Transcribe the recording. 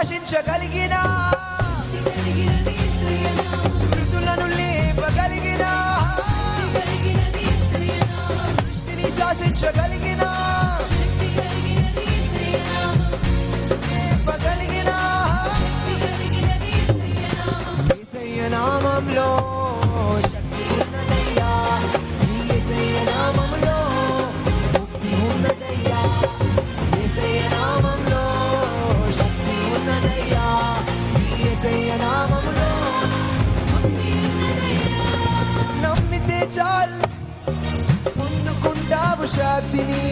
శాసించగలిగిన మృతులను లేపగలిగిన సృష్టిని శాసించగలిగిన లేపగలిగిన యేసయ్య నామములో శక్తి ఉన్నదయ్యా శ్రీ యేసయ్య నామములో ముక్తి ఉన్నదయ్యా యేసయ్య నామములో శక్తి ఉన్నదయ్యా శ్రీ యేసయ్య నామములో ముక్తి ఉన్నదయ్యా నమ్మితే చాలు పొందుకుంటావు శక్తిని